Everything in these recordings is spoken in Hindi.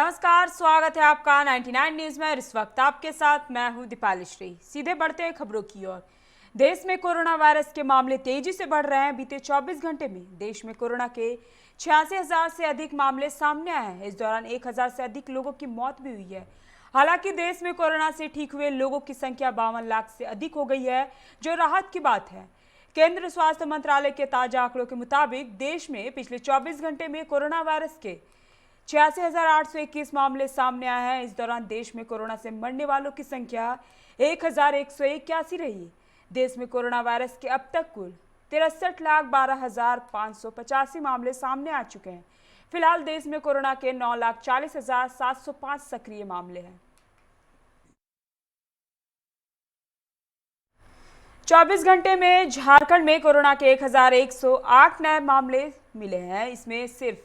नमस्कार, स्वागत है आपका 99 न्यूज में। इस वक्त आपके साथ मैं हूं दीपाली श्री। सीधे बढ़ते हैं खबरों की ओर। देश में कोरोना वायरस के मामले तेजी से बढ़ रहे हैं। बीते 24 घंटे में देश में कोरोना के 86,000 से अधिक मामले सामने आए हैं। इस दौरान 1,000 से अधिक लोगों की मौत भी हुई है। हालांकि देश में कोरोना से ठीक हुए लोगों की संख्या 52 लाख से अधिक हो गई है, जो राहत की बात है। केंद्रीय स्वास्थ्य मंत्रालय के ताजा आंकड़ों के मुताबिक देश में पिछले 24 घंटे में कोरोना वायरस के 86,821 मामले सामने आए हैं। इस दौरान देश में कोरोना से मरने वालों की संख्या 1,181 रही। देश में कोरोना वायरस के अब तक कुल 63,12,585 मामले सामने आ चुके हैं। फिलहाल देश में कोरोना के 9,40,705 सक्रिय मामले हैं। 24 घंटे में झारखंड में कोरोना के 1,108 नए मामले मिले हैं। इसमें सिर्फ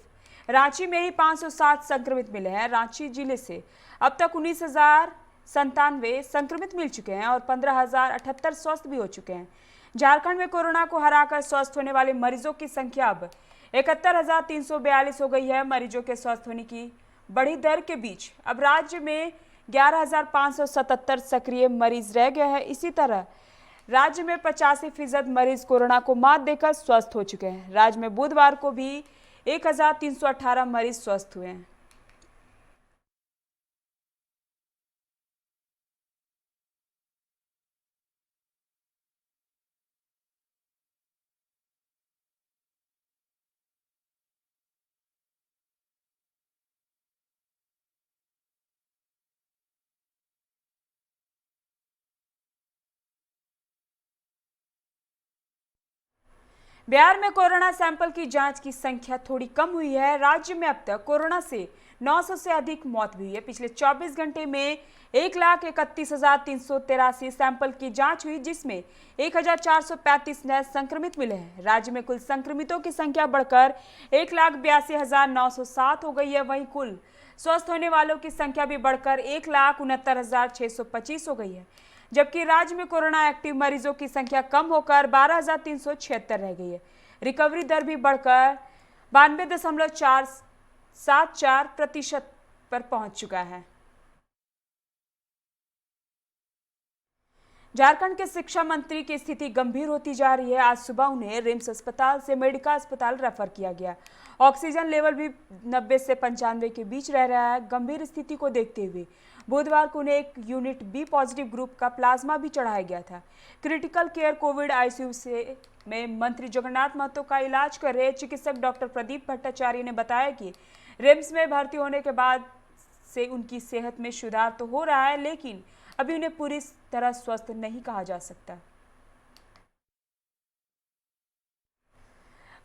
रांची में ही 507 संक्रमित मिले हैं। रांची जिले से अब तक 19,097 संक्रमित मिल चुके हैं और 15,078 स्वस्थ भी हो चुके हैं। झारखंड में कोरोना को हराकर स्वस्थ होने वाले मरीजों की संख्या अब 71,342 हो गई है। मरीजों के स्वस्थ होने की बढ़ी दर के बीच अब राज्य में 11,577 सक्रिय मरीज रह गए हैं। इसी तरह राज्य में 85% मरीज कोरोना को मात देकर स्वस्थ हो चुके हैं। राज्य में बुधवार को भी 1,318 मरीज स्वस्थ हुए हैं। बिहार में कोरोना सैंपल की जांच की संख्या थोड़ी कम हुई है। राज्य में अब तक कोरोना से 900 से अधिक मौत भी हुई है। पिछले 24 घंटे में 1,31,383 सैंपल की जांच हुई, जिसमें 1,435 नए संक्रमित मिले हैं। राज्य में कुल संक्रमितों की संख्या बढ़कर 1,82,907 हो गई है। वहीं कुल स्वस्थ होने वालों की संख्या भी बढ़कर 1,69,625 हो गई है, जबकि राज्य में कोरोना एक्टिव मरीजों की संख्या कम होकर 12,376 रह गई है। रिकवरी दर भी बढ़कर 92.474% पर पहुंच चुका है। झारखंड के शिक्षा मंत्री की स्थिति गंभीर होती जा रही है। आज सुबह उन्हें रिम्स अस्पताल से मेडिका अस्पताल रेफर किया गया। ऑक्सीजन लेवल भी 90 से 95 के बीच रह रहा है। गंभीर स्थिति को देखते हुए बुधवार को उन्हें एक यूनिट बी पॉजिटिव ग्रुप का प्लाज्मा भी चढ़ाया गया था। क्रिटिकल केयर कोविड आईसीयू में मंत्री जगन्नाथ महतो का इलाज कर रहे चिकित्सक डॉक्टर प्रदीप भट्टाचार्य ने बताया कि रिम्स में भर्ती होने के बाद से उनकी सेहत में सुधार तो हो रहा है, लेकिन अभी उन्हें पूरी तरह स्वस्थ नहीं कहा जा सकता।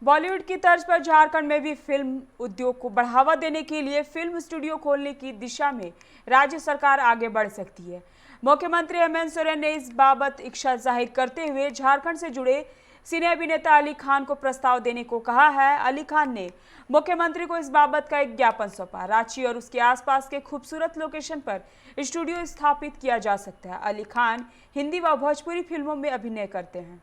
बॉलीवुड की तर्ज पर झारखंड में भी फिल्म उद्योग को बढ़ावा देने के लिए फिल्म स्टूडियो खोलने की दिशा में राज्य सरकार आगे बढ़ सकती है। मुख्यमंत्री हेमंत सोरेन ने इस बाबत इच्छा जाहिर करते हुए झारखंड से जुड़े सिने अभिनेता अली खान को प्रस्ताव देने को कहा है। अली खान ने मुख्यमंत्री को इस बाबत का एक ज्ञापन सौंपा। रांची और उसके आसपास के खूबसूरत लोकेशन पर स्टूडियो स्थापित किया जा सकता है। अली खान हिंदी व भोजपुरी फिल्मों में अभिनय करते हैं।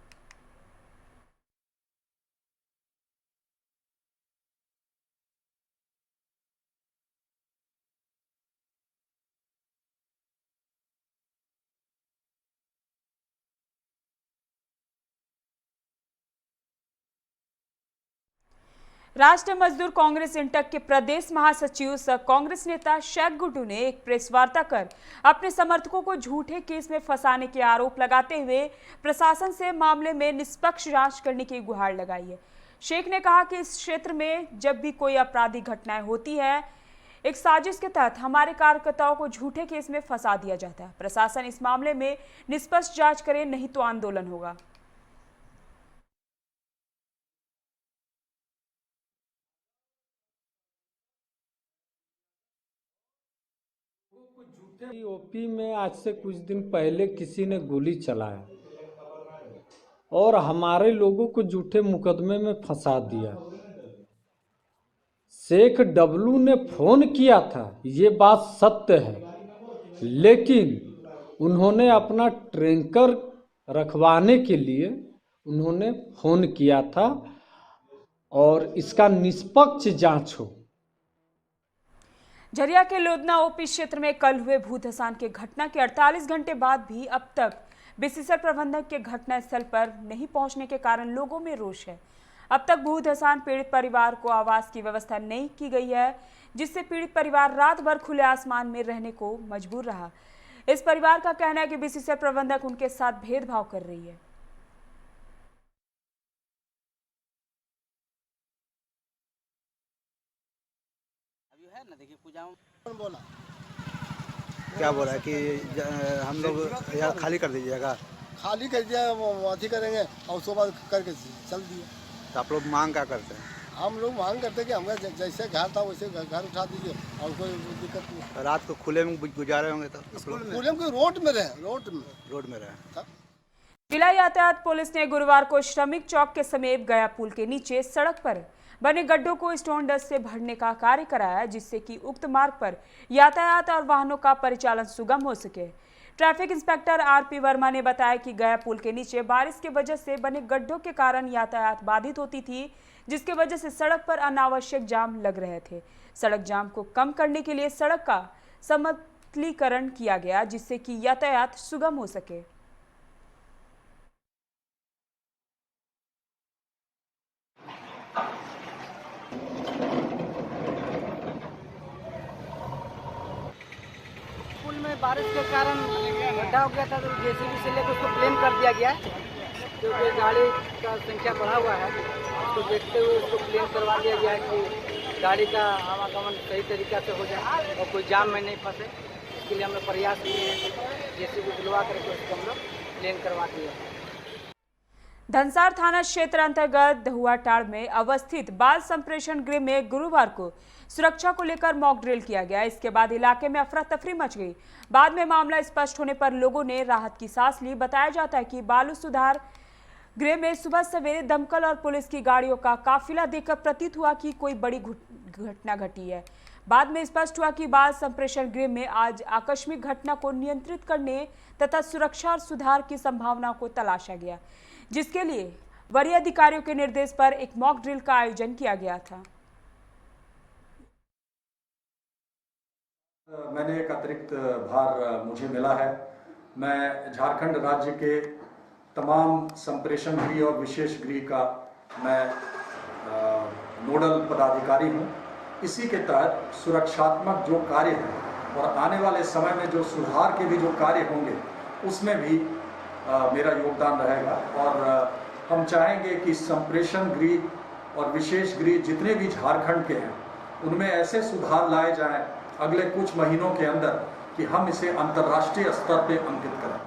राष्ट्रीय मजदूर कांग्रेस इंटक के प्रदेश महासचिव सह कांग्रेस नेता शेख गुड्डू ने एक प्रेस वार्ता कर अपने समर्थकों को झूठे केस में फंसाने के आरोप लगाते हुए प्रशासन से मामले में निष्पक्ष जांच करने की गुहार लगाई है। शेख ने कहा कि इस क्षेत्र में जब भी कोई आपराधिक घटनाएं होती है, एक साजिश के तहत हमारे कार्यकर्ताओं को झूठे केस में फंसा दिया जाता है। प्रशासन इस मामले में निष्पक्ष जांच करे, नहीं तो आंदोलन होगा। यूपी में आज से कुछ दिन पहले किसी ने गोली चलाया और हमारे लोगों को झूठे मुकदमे में फंसा दिया। शेख डब्लू ने फोन किया था, ये बात सत्य है, लेकिन उन्होंने अपना ट्रैकर रखवाने के लिए उन्होंने फोन किया था और इसका निष्पक्ष जांच हो। झरिया के लोधना ओपी क्षेत्र में कल हुए भू धसान के घटना के 48 घंटे बाद भी अब तक बीसीसीएल प्रबंधक के घटनास्थल पर नहीं पहुंचने के कारण लोगों में रोष है। अब तक भू धसान पीड़ित परिवार को आवास की व्यवस्था नहीं की गई है, जिससे पीड़ित परिवार रात भर खुले आसमान में रहने को मजबूर रहा। इस परिवार का कहना है कि बीसीसीएल प्रबंधक उनके साथ भेदभाव कर रही है। है ना, देखिए पूजाओं बोला क्या बोला है कि हम लोग यहाँ खाली कर दीजिएगा, खाली कर दिया, अथी करेंगे और उसके बाद करके चल दिए। तो आप लोग मांग क्या करते हैं? हम लोग मांग करते कि हमें जैसे घर था वैसे घर उठा दीजिए और कोई दिक्कत नहीं। रात को खुले में गुजारे होंगे तो खुले में रोड में रहे, रोड में रहे। जिला यातायात पुलिस ने गुरुवार को श्रमिक चौक के समीप गया पुल के नीचे सड़क पर बने गड्ढों को स्टोन डस्ट से भरने का कार्य कराया, जिससे कि उक्त मार्ग पर यातायात और वाहनों का परिचालन सुगम हो सके। ट्रैफिक इंस्पेक्टर आरपी वर्मा ने बताया कि गया पुल के नीचे बारिश के वजह से बने गड्ढों के कारण यातायात बाधित होती थी, जिसके वजह से सड़क पर अनावश्यक जाम लग रहे थे। सड़क जाम को कम करने के लिए सड़क का समतलीकरण किया गया, जिससे कि यातायात सुगम हो सके। पुल में बारिश के कारण गड्ढा हो गया था, तो जेसीबी से लेकर उसको प्लेन कर दिया गया, क्योंकि गाड़ी का संख्या बढ़ा हुआ है। उसको देखते हुए उसको प्लेन करवा दिया गया है कि गाड़ी का आवागमन सही तरीक़ा से हो जाए और कोई जाम में नहीं फंसे। इसके लिए हम लोग प्रयास किए हैं, जेसीबी बुलवा करके उसको हम लोग प्लेन करवा दिए। धनसार थाना क्षेत्र अंतर्गत दहुआटाड़ में अवस्थित बाल संप्रेषण गृह में गुरुवार को सुरक्षा को लेकर मॉक ड्रिल किया गया। इसके बाद इलाके में अफरा तफरी मच गई। बाद में मामला स्पष्ट होने पर लोगों ने राहत की सांस ली। बताया जाता है कि बालू सुधार गृह में सुबह सवेरे दमकल और पुलिस की गाड़ियों का काफिला देखकर प्रतीत हुआ कि कोई बड़ी घटना घटी है। बाद में स्पष्ट हुआ कि बाल संप्रेषण गृह में आज आकस्मिक घटना को नियंत्रित करने तथा सुरक्षा और सुधार की संभावना को तलाशा गया, जिसके लिए वरीय अधिकारियों के निर्देश पर एक मॉक ड्रिल का आयोजन किया गया था। मैंने एक अतिरिक्त भार मुझे मिला है। मैं झारखंड राज्य के तमाम संप्रेषण गृह और विशेष गृह का मैं नोडल पदाधिकारी हूं। इसी के तहत सुरक्षात्मक जो कार्य है और आने वाले समय में जो सुधार के भी जो कार्य होंगे उसमें भी मेरा योगदान रहेगा। और हम चाहेंगे कि संप्रेषण गृह और विशेष गृह जितने भी झारखंड के हैं उनमें ऐसे सुधार लाए जाएं अगले कुछ महीनों के अंदर कि हम इसे अंतर्राष्ट्रीय स्तर पे अंकित करें।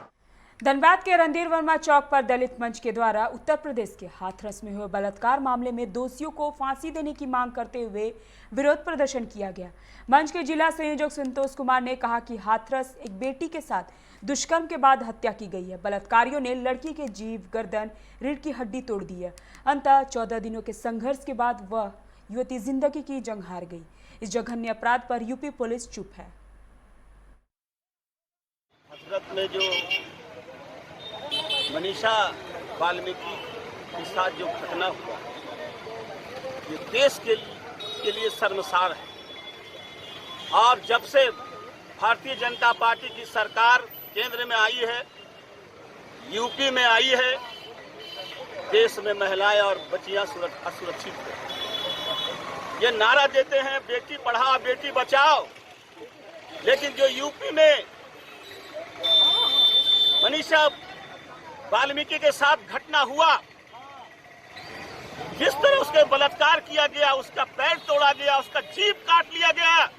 धनबाद के रणधीर वर्मा चौक पर दलित मंच के द्वारा उत्तर प्रदेश के हाथरस में हुए बलात्कार मामले में दोषियों को फांसी देने की मांग करते हुए विरोध प्रदर्शन किया गया। मंच के जिला संयोजक संतोष कुमार ने कहा कि हाथरस एक बेटी के साथ दुष्कर्म के बाद हत्या की गई है। बलात्कारियों ने लड़की के जीभ, गर्दन, रीढ़ की हड्डी तोड़ दी है। अंततः 14 दिनों के संघर्ष के बाद वह युवती जिंदगी की जंग हार गई। इस जघन्य अपराध पर यूपी पुलिस चुप है। हजरत में जो मनीषा वाल्मीकि के साथ जो घटना हुआ, ये देश के लिए शर्मसार है। और जब से भारतीय जनता पार्टी की सरकार केंद्र में आई है, यूपी में आई है, देश में महिलाएं और बच्चियां असुरक्षित हैं। ये नारा देते हैं बेटी पढ़ाओ बेटी बचाओ, लेकिन जो यूपी में मनीषा वाल्मीकि के साथ घटना हुआ, जिस तरह उसके बलात्कार किया गया, उसका पैर तोड़ा गया, उसका जीभ काट लिया गया,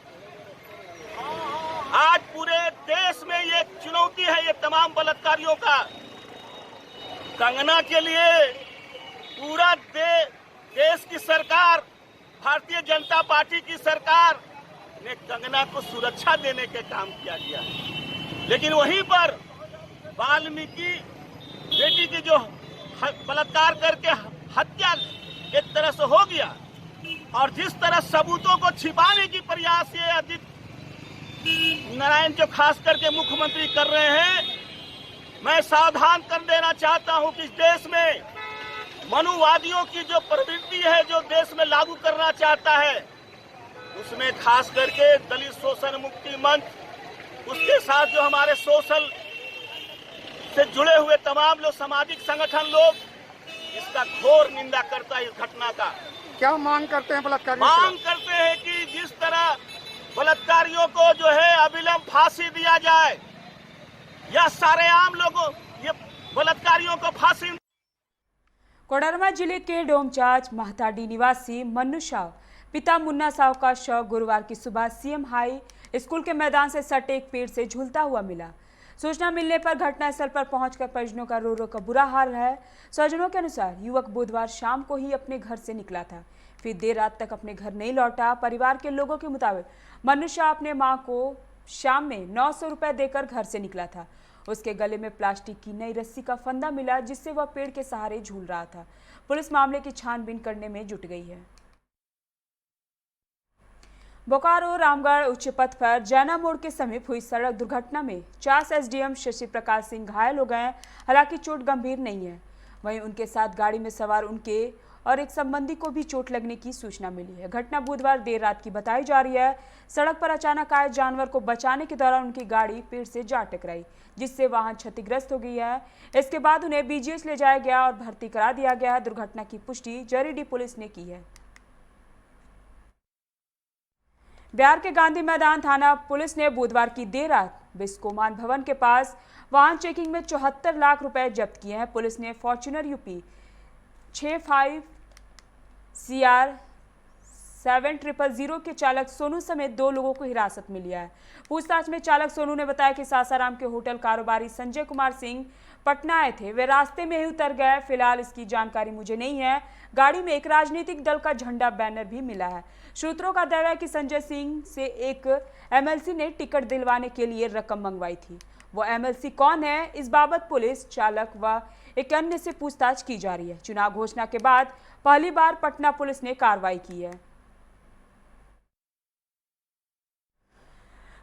आज पूरे देश में ये चुनौती है ये तमाम बलात्कारियों का। कंगना के लिए पूरा देश की सरकार, भारतीय जनता पार्टी की सरकार ने कंगना को सुरक्षा देने के काम किया गया, लेकिन वहीं पर वाल्मीकि बेटी की जो बलात्कार करके हत्या एक तरह से हो गया, और जिस तरह सबूतों को छिपाने की प्रयास ये आदित्य नारायण जो खास करके मुख्यमंत्री कर रहे हैं, मैं सावधान कर देना चाहता हूं कि इस देश में मनुवादियों की जो प्रवृत्ति है, जो देश में लागू करना चाहता है, उसमें खास करके दलित शोषण मुक्ति मंच, उसके साथ जो हमारे सोशल से जुड़े हुए तमाम लोग, सामाजिक संगठन लोग, इसका घोर निंदा करता है इस घटना का। क्या मांग करते हैं बलात्कारियों से? मांग करते हैं कि जिस तरह बलात्कारियों को जो है अविलंब फांसी दिया जाए, या सारे आम लोगों ये बलात्कारियों को फांसी। कोडरमा जिले के डोमचाच महताडी निवासी मन्नू साव पिता मुन्ना साव का शव गुरुवार की सुबह सीएम हाई स्कूल के मैदान से सटे एक पेड़ से झूलता हुआ मिला। सूचना मिलने पर घटनास्थल पर पहुंचकर परिजनों का रो रो का बुरा हाल है। स्वजनों के अनुसार युवक बुधवार शाम को ही अपने घर से निकला था, फिर देर रात तक अपने घर नहीं लौटा। परिवार के लोगों के मुताबिक मन्नू शाह अपने मां को शाम में 900 रुपए देकर घर से निकला था। उसके गले में प्लास्टिक की नई रस्सी का फंदा मिला, जिससे वह पेड़ के सहारे झूल रहा था। पुलिस मामले की छानबीन करने में जुट गई है। बोकारो रामगढ़ उच्च पथ पर जैना मोड़ के समीप हुई सड़क दुर्घटना में चास एसडीएम शशि प्रकाश सिंह घायल हो गए। हालांकि चोट गंभीर नहीं है। वहीं उनके साथ गाड़ी में सवार उनके और एक संबंधी को भी चोट लगने की सूचना मिली है। घटना बुधवार देर रात की बताई जा रही है। सड़क पर अचानक आए जानवर को बचाने के दौरान उनकी गाड़ी पेड़ से जा टकराई, जिससे वाहन क्षतिग्रस्त हो गई है। इसके बाद उन्हें बीजीएच ले जाया गया और भर्ती करा दिया गया है। दुर्घटना की पुष्टि जरीडीह पुलिस ने की है। बिहार के गांधी मैदान थाना पुलिस ने बुधवार की देर रात बिस्कोमान भवन के पास वाहन चेकिंग में 74 लाख रुपए जब्त किए हैं। पुलिस ने फॉर्च्यूनर यूपी 65 CR 7000 के चालक सोनू समेत 2 लोगों को हिरासत में लिया है। पूछताछ में चालक सोनू ने बताया कि सासाराम के होटल कारोबारी संजय कुमार सिंह पटना आए थे, वे रास्ते में ही उतर गए। फिलहाल इसकी जानकारी मुझे नहीं है। गाड़ी में एक राजनीतिक दल का झंडा बैनर भी मिला है। सूत्रों का दावा है कि संजय सिंह से एक MLC ने टिकट दिलवाने के लिए रकम मंगवाई थी। वो MLC कौन है, इस बाबत पुलिस, चालक व एक अन्य से पूछताछ की जा रही है। चुनाव घोषणा के बाद पहली बार पटना पुलिस ने कार्रवाई की है।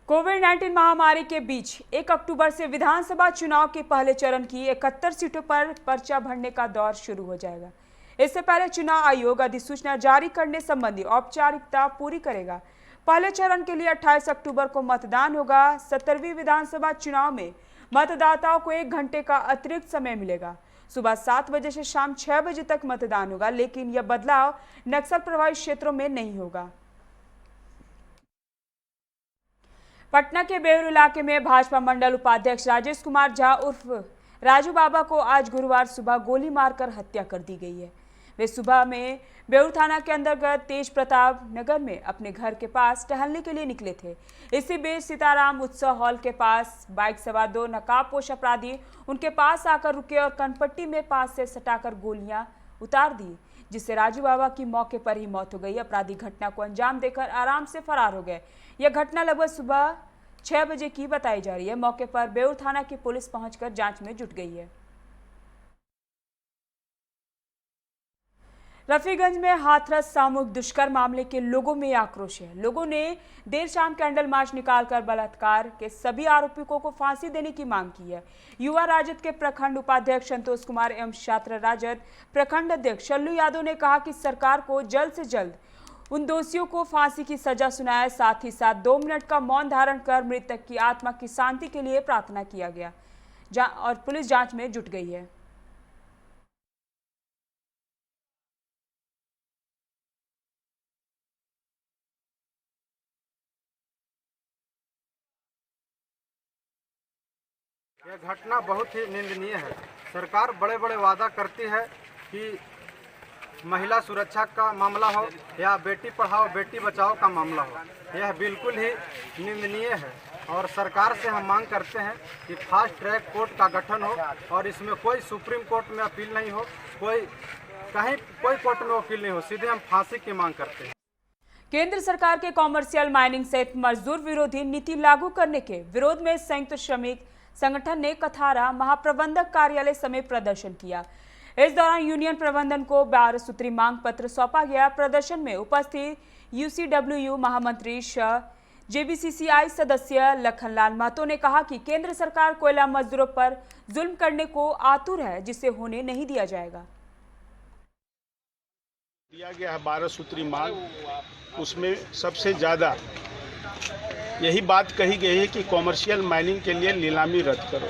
कोविड-19 महामारी के बीच 1 अक्टूबर से विधानसभा चुनाव के पहले चरण की 71 सीटों पर पर्चा भरने का दौर शुरू हो जाएगा। इससे पहले चुनाव आयोग अधिसूचना जारी करने संबंधी औपचारिकता पूरी करेगा। पहले चरण के लिए 28 अक्टूबर को मतदान होगा। 17वीं विधानसभा चुनाव में मतदाताओं को 1 घंटे का अतिरिक्त समय मिलेगा। सुबह 7 बजे से शाम 6 बजे तक मतदान होगा, लेकिन यह बदलाव नक्सल प्रभावित क्षेत्रों में नहीं होगा। पटना के बेउर इलाके में भाजपा मंडल उपाध्यक्ष राजेश कुमार झा उर्फ राजू बाबा को आज गुरुवार सुबह गोली मारकर हत्या कर दी गई है। वे सुबह में बेउर थाना के अंतर्गत तेज प्रताप नगर में अपने घर के पास टहलने के लिए निकले थे। इसी बीच सीताराम उत्सव हॉल के पास बाइक सवार 2 नकाबपोश अपराधी उनके पास आकर रुके और कनपट्टी में पास से सटाकर गोलियां उतार दी, जिससे राजू बाबा की मौके पर ही मौत हो गई। अपराधी घटना को अंजाम देकर आराम से फरार हो गए। यह घटना लगभग सुबह 6 बजे की बताई जा रही है। मौके पर बेउर थाना की पुलिस पहुंचकर जांच में जुट गई है। रफीगंज में हाथरस सामूहिक दुष्कर्म मामले के लोगों में आक्रोश है। लोगों ने देर शाम कैंडल मार्च निकालकर बलात्कार के सभी आरोपियों को फांसी देने की मांग की है। युवा राजद के प्रखंड उपाध्यक्ष संतोष कुमार एवं छात्र राजद प्रखंड अध्यक्ष शल्लू यादव ने कहा कि सरकार को जल्द से जल्द उन दोषियों को फांसी की सजा सुनाए। साथ ही साथ 2 मिनट का मौन धारण कर मृतक की आत्मा की शांति के लिए प्रार्थना किया गया और पुलिस जांच में जुट गई है। यह घटना बहुत ही निंदनीय है। सरकार बड़े बड़े वादा करती है कि महिला सुरक्षा का मामला हो या बेटी पढ़ाओ बेटी बचाओ का मामला हो, यह बिल्कुल ही निंदनीय है। और सरकार से हम मांग करते हैं कि फास्ट ट्रैक कोर्ट का गठन हो और इसमें कोई सुप्रीम कोर्ट में अपील नहीं हो, कोई कोर्ट में अपील नहीं हो, सीधे हम फांसी की मांग करते हैं। केंद्र सरकार के कॉमर्शियल माइनिंग सहित मजदूर विरोधी नीति लागू करने के विरोध में संयुक्त श्रमिक संगठन ने कथारा महाप्रबंधक कार्यालय समेत प्रदर्शन किया। इस दौरान यूनियन प्रबंधन को 12 सूत्री मांग पत्र सौंपा गया। प्रदर्शन में उपस्थित UCWU महामंत्री JBCCI सदस्य लखनलाल महतो ने कहा कि केंद्र सरकार कोयला मजदूरों पर जुल्म करने को आतुर है, जिसे होने नहीं दिया जाएगा। दिया गया है 12 सूत्री मांग, उसमें सबसे ज़्यादा यही बात कही गई है कि कॉमर्शियल माइनिंग के लिए नीलामी रद्द करो,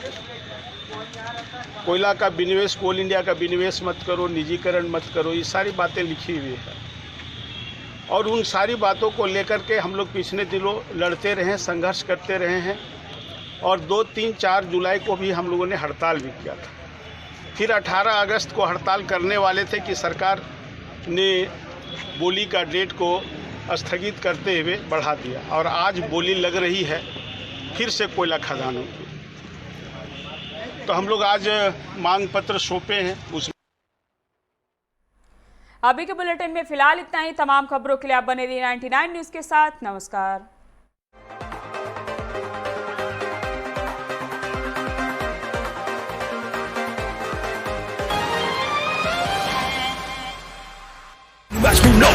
कोयला का विनिवेश, कोल इंडिया का विनिवेश मत करो, निजीकरण मत करो, ये सारी बातें लिखी हुई है। और उन सारी बातों को लेकर के हम लोग पिछले दिनों लड़ते रहे, संघर्ष करते रहे हैं और 2, 3, 4 जुलाई को भी हम लोगों ने हड़ताल भी किया था। फिर 18 अगस्त को हड़ताल करने वाले थे कि सरकार ने बोली का डेट को स्थगित करते हुए बढ़ा दिया और आज बोली लग रही है फिर से कोयला खदानों की। तो हम लोग आज मांग पत्र सौंपे हैं। उस अभी के बुलेटिन में फिलहाल इतना ही। तमाम खबरों के लिए आप बने रहिए 99 न्यूज के साथ। नमस्कार। As we know